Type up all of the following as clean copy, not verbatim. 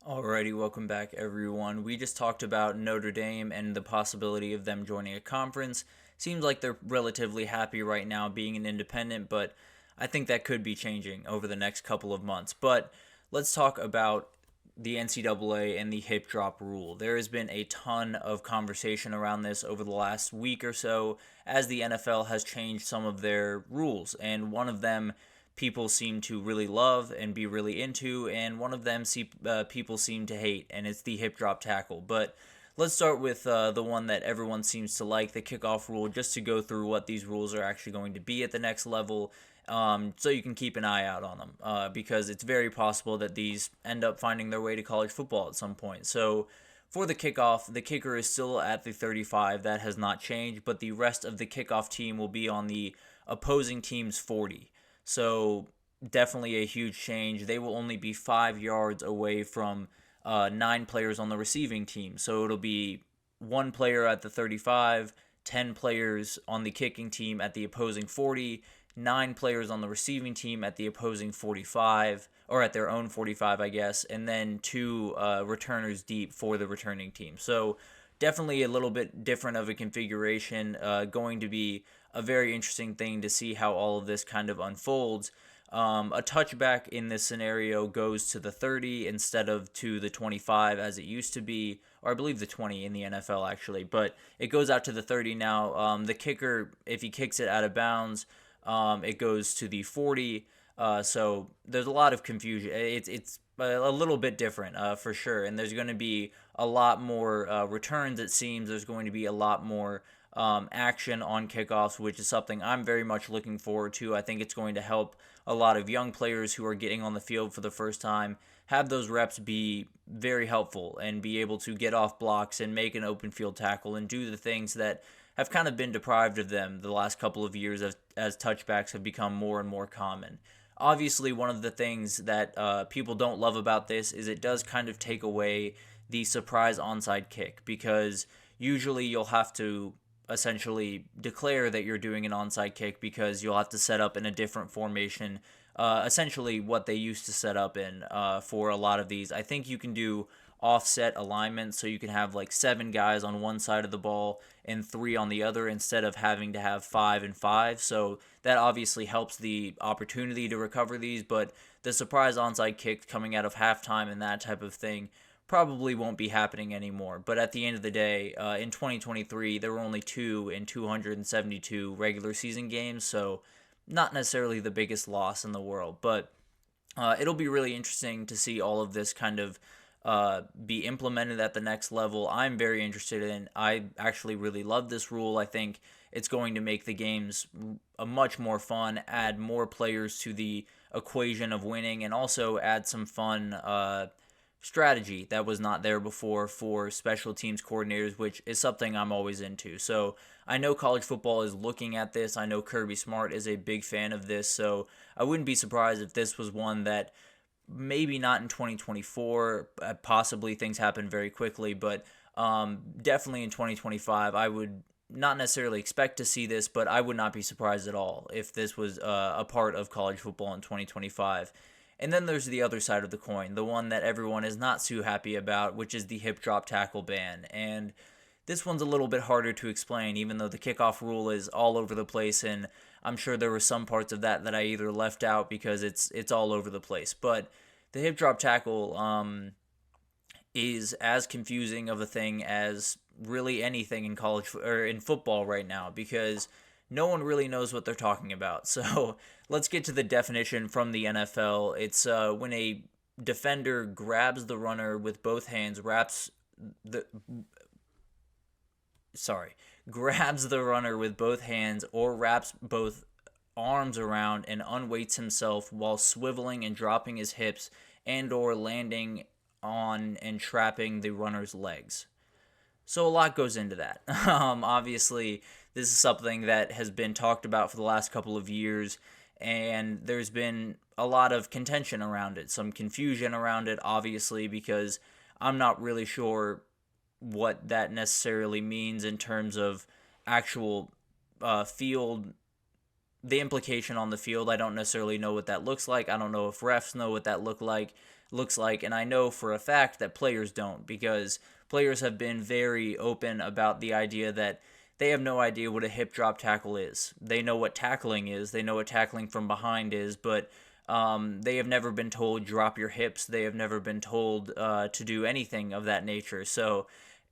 Alrighty, welcome back everyone. We just talked about Notre Dame and the possibility of them joining a conference. Seems like they're relatively happy right now being an independent, but I think that could be changing over the next couple of months. But let's talk about the NCAA and the hip drop rule. There has been a ton of conversation around this over the last week or so as the NFL has changed some of their rules, and one of them people seem to really love and be really into, and one of them people seem to hate, and it's the hip drop tackle. But let's start with the one that everyone seems to like, the kickoff rule, just to go through what these rules are actually going to be at the next level, so you can keep an eye out on them, because it's very possible that these end up finding their way to college football at some point. So for the kickoff, the kicker is still at the 35. That has not changed, but the rest of the kickoff team will be on the opposing team's 40. So definitely a huge change. They will only be 5 yards away from 9 players on the receiving team. So it'll be 1 player at the 35, 10 players on the kicking team at the opposing 40, 9 players on the receiving team at the opposing 45, or at their own 45, I guess, and then two returners deep for the returning team. So definitely a little bit different of a configuration. Going to be a very interesting thing to see how all of this kind of unfolds. A touchback in this scenario goes to the 30 instead of to the 25 as it used to be, or I believe the 20 in the NFL actually, but it goes out to the 30 now. The kicker, if he kicks it out of bounds, it goes to the 40. So there's a lot of confusion. It's a little bit different for sure, and there's going to be a lot more returns. It seems there's going to be a lot more action on kickoffs, which is something I'm very much looking forward to. I think it's going to help a lot of young players who are getting on the field for the first time have those reps be very helpful and be able to get off blocks and make an open field tackle and do the things that have kind of been deprived of them the last couple of years as touchbacks have become more and more common. Obviously, one of the things that people don't love about this is it does kind of take away the surprise onside kick, because usually you'll have to essentially declare that you're doing an onside kick because you'll have to set up in a different formation, essentially what they used to set up in for a lot of these. I think you can do offset alignment, so you can have like 7 guys on one side of the ball and 3 on the other instead of having to have 5 and 5. So that obviously helps the opportunity to recover these, but the surprise onside kick coming out of halftime and that type of thing probably won't be happening anymore. But at the end of the day, in 2023, there were only 2 in 272 regular season games, so not necessarily the biggest loss in the world. But it'll be really interesting to see all of this kind of be implemented at the next level. I'm very interested in. I actually really love this rule. I think it's going to make the games a much more fun, add more players to the equation of winning, and also add some fun strategy that was not there before for special teams coordinators, which is something I'm always into. So I know college football is looking at this. I know Kirby Smart is a big fan of this. So I wouldn't be surprised if this was one that maybe not in 2024, possibly things happen very quickly, but definitely in 2025, I would not necessarily expect to see this, but I would not be surprised at all if this was a part of college football in 2025. And then there's the other side of the coin, the one that everyone is not too happy about, which is the hip drop tackle ban. And this one's a little bit harder to explain, even though the kickoff rule is all over the place, and I'm sure there were some parts of that I either left out because it's all over the place. But the hip drop tackle is as confusing of a thing as really anything in college or in football right now, because no one really knows what they're talking about. So let's get to the definition from the NFL. It's when a defender grabs the runner with both hands, the grabs the runner with both hands or wraps both arms around and unweights himself while swiveling and dropping his hips and or landing on and trapping the runner's legs. So a lot goes into that. Obviously, this is something that has been talked about for the last couple of years, and there's been a lot of contention around it, some confusion around it, obviously, because I'm not really sure what that necessarily means in terms of actual field, the implication on the field. I don't necessarily know what that looks like. I don't know if refs know what that look like. looks like. And I know for a fact that players don't, because players have been very open about the idea that they have no idea what a hip drop tackle is. They know what tackling is, they know what tackling from behind is, but they have never been told drop your hips. They have never been told to do anything of that nature. So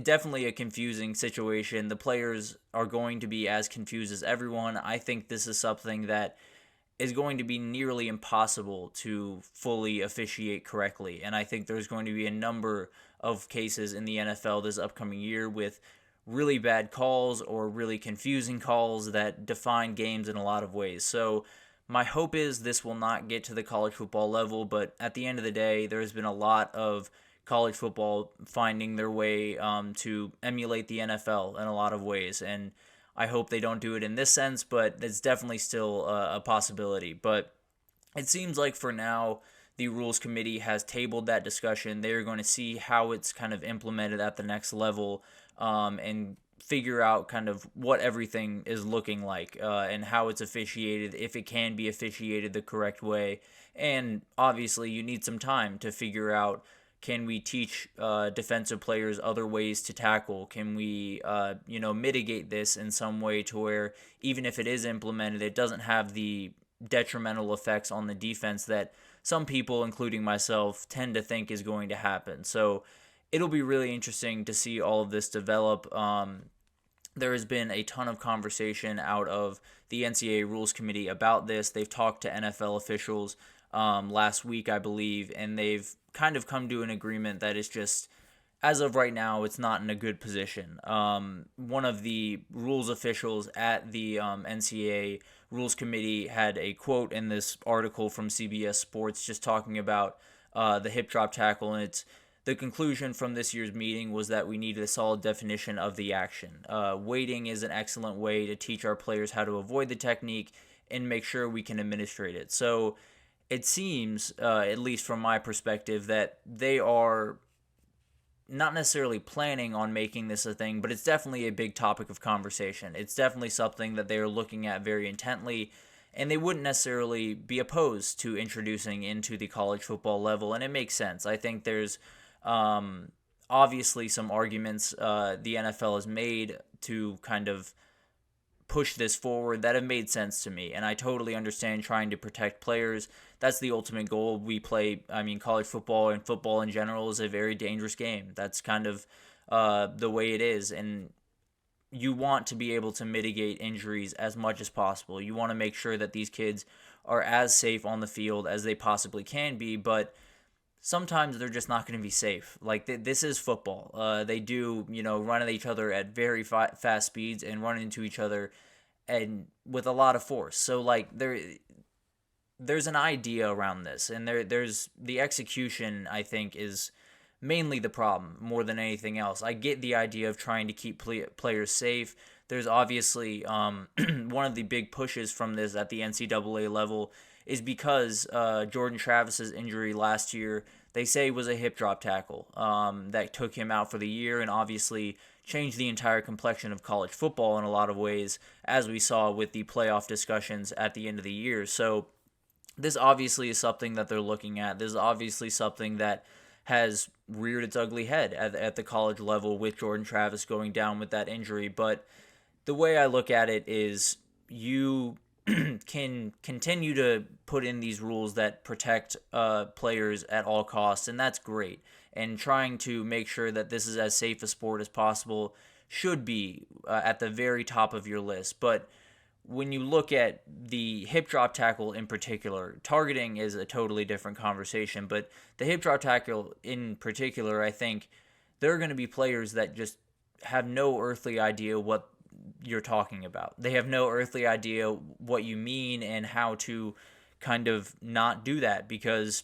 definitely a confusing situation. The players are going to be as confused as everyone. I think this is something that is going to be nearly impossible to fully officiate correctly. And I think there's going to be a number of cases in the NFL this upcoming year with really bad calls or really confusing calls that define games in a lot of ways. So my hope is this will not get to the college football level, but at the end of the day, there's been a lot of college football finding their way to emulate the NFL in a lot of ways, and I hope they don't do it in this sense, but it's definitely still a possibility. But it seems like for now, the Rules Committee has tabled that discussion. They're going to see how it's kind of implemented at the next level, and figure out kind of what everything is looking like, and how it's officiated, if it can be officiated the correct way. And obviously, you need some time to figure out, can we teach defensive players other ways to tackle? Can we, mitigate this in some way to where even if it is implemented, it doesn't have the detrimental effects on the defense that some people, including myself, tend to think is going to happen. So it'll be really interesting to see all of this develop. There has been a ton of conversation out of the NCAA Rules Committee about this. They've talked to NFL officials last week, I believe, and they've kind of come to an agreement that is just, as of right now, it's not in a good position. One of the rules officials at the NCAA Rules Committee had a quote in this article from CBS Sports just talking about the hip drop tackle, and it's the conclusion from this year's meeting was that we needed a solid definition of the action. Weighting is an excellent way to teach our players how to avoid the technique and make sure we can administrate it. So it seems, at least from my perspective, that they are not necessarily planning on making this a thing, but it's definitely a big topic of conversation. It's definitely something that they are looking at very intently, and they wouldn't necessarily be opposed to introducing into the college football level, and it makes sense. I think there's obviously some arguments the NFL has made to kind of push this forward that have made sense to me, and I totally understand trying to protect players. That's the ultimate goal. College football and football in general is a very dangerous game. That's kind of the way it is, and you want to be able to mitigate injuries as much as possible. You want to make sure that these kids are as safe on the field as they possibly can be, but sometimes they're just not going to be safe. Like, this is football. They do, run at each other at very fast speeds and run into each other and with a lot of force. So, like, there's an idea around this, and there's the execution, I think, is mainly the problem more than anything else. I get the idea of trying to keep players safe. There's obviously one of the big pushes from this at the NCAA level is because Jordan Travis's injury last year, they say, was a hip drop tackle that took him out for the year and obviously changed the entire complexion of college football in a lot of ways, as we saw with the playoff discussions at the end of the year. So this obviously is something that they're looking at. This is obviously something that has reared its ugly head at the college level with Jordan Travis going down with that injury. But the way I look at it is, you can continue to put in these rules that protect players at all costs, and that's great. And trying to make sure that this is as safe a sport as possible should be at the very top of your list. But when you look at the hip drop tackle in particular, targeting is a totally different conversation, but the hip drop tackle in particular, I think there are going to be players that just have no earthly idea what you're talking about. They have no earthly idea what you mean and how to kind of not do that, because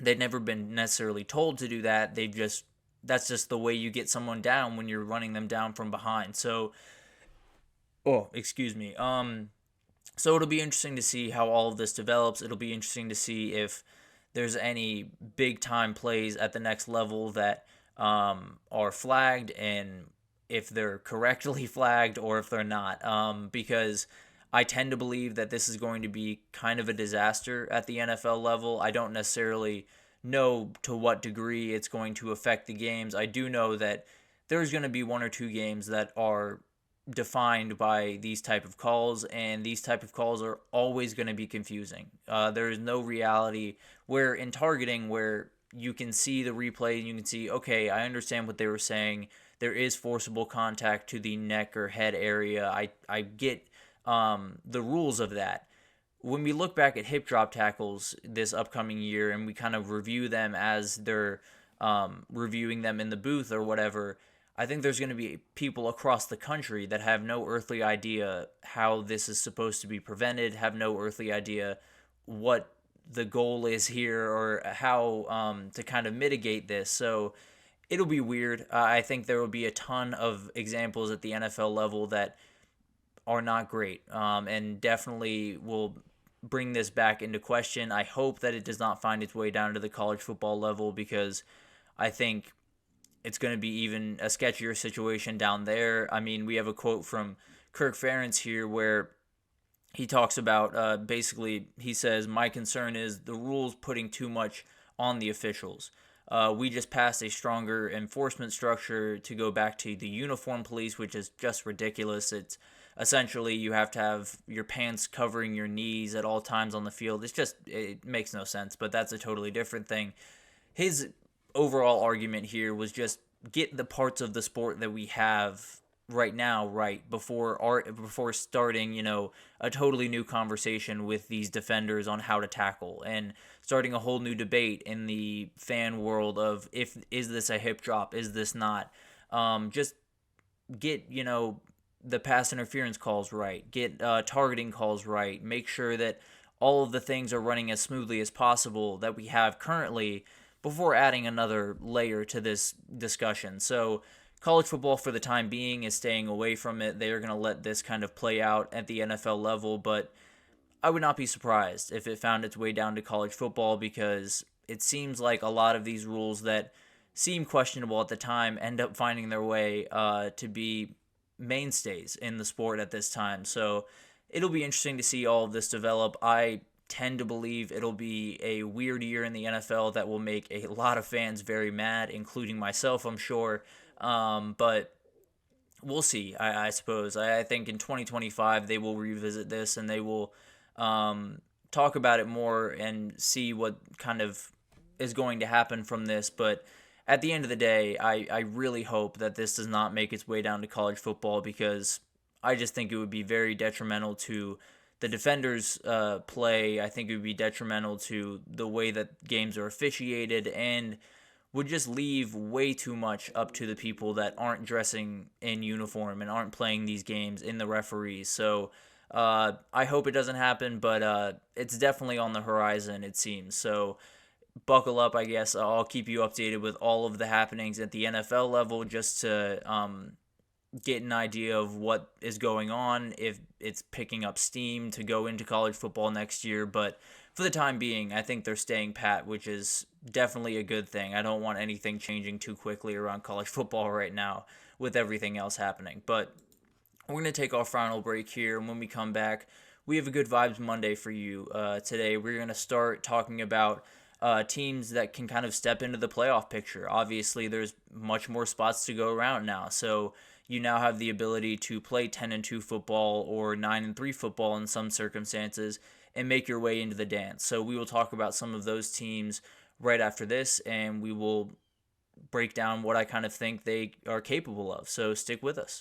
they've never been necessarily told to do that. That's just the way you get someone down when you're running them down from behind. So so it'll be interesting to see how all of this develops. It'll be interesting to see if there's any big time plays at the next level that are flagged, and if they're correctly flagged or if they're not. Because I tend to believe that this is going to be kind of a disaster at the NFL level. I don't necessarily know to what degree it's going to affect the games. I do know that there's going to be one or two games that are defined by these type of calls, and these type of calls are always going to be confusing. There is no reality where in targeting where you can see the replay and you can see, okay, I understand what they were saying. There is forcible contact to the neck or head area. I get the rules of that. When we look back at hip drop tackles this upcoming year and we kind of review them as they're reviewing them in the booth or whatever, I think there's going to be people across the country that have no earthly idea how this is supposed to be prevented, have no earthly idea what the goal is here or how to kind of mitigate this. So it'll be weird. I think there will be a ton of examples at the NFL level that are not great, and definitely will bring this back into question. I hope that it does not find its way down to the college football level, because I think it's going to be even a sketchier situation down there. I mean, we have a quote from Kirk Ferentz here where he talks about basically, he says, "My concern is the rules putting too much on the officials. We just passed a stronger enforcement structure to go back to the uniform police, which is just ridiculous. It's essentially you have to have your pants covering your knees at all times on the field. It makes no sense, but that's a totally different thing. His overall argument here was just get the parts of the sport that we have right now right before starting, a totally new conversation with these defenders on how to tackle, and starting a whole new debate in the fan world of is this a hip drop, is this not. Just get the pass interference calls right, get targeting calls right, make sure that all of the things are running as smoothly as possible that we have currently before adding another layer to this discussion. So college football for the time being is staying away from it. They are going to let this kind of play out at the NFL level, but I would not be surprised if it found its way down to college football, because it seems like a lot of these rules that seem questionable at the time end up finding their way to be mainstays in the sport at this time. So it'll be interesting to see all of this develop. I tend to believe it'll be a weird year in the NFL that will make a lot of fans very mad, including myself, I'm sure. But we'll see, I suppose. I think in 2025 they will revisit this and they will talk about it more and see what kind of is going to happen from this. But at the end of the day, I really hope that this does not make its way down to college football, because I just think it would be very detrimental to the defenders' play. I think it would be detrimental to the way that games are officiated, and would just leave way too much up to the people that aren't dressing in uniform and aren't playing these games in the referees. So I hope it doesn't happen, but it's definitely on the horizon, it seems. So buckle up, I guess. I'll keep you updated with all of the happenings at the NFL level, just to get an idea of what is going on, if it's picking up steam to go into college football next year. But for the time being, I think they're staying pat, which is definitely a good thing. I don't want anything changing too quickly around college football right now with everything else happening. But we're going to take our final break here, and when we come back, we have a Good Vibes Monday for you. Today, we're going to start talking about teams that can kind of step into the playoff picture. Obviously, there's much more spots to go around now, so you now have the ability to play 10-2 football or 9-3 football in some circumstances and make your way into the dance. So we will talk about some of those teams right after this, and we will break down what I kind of think they are capable of. So stick with us.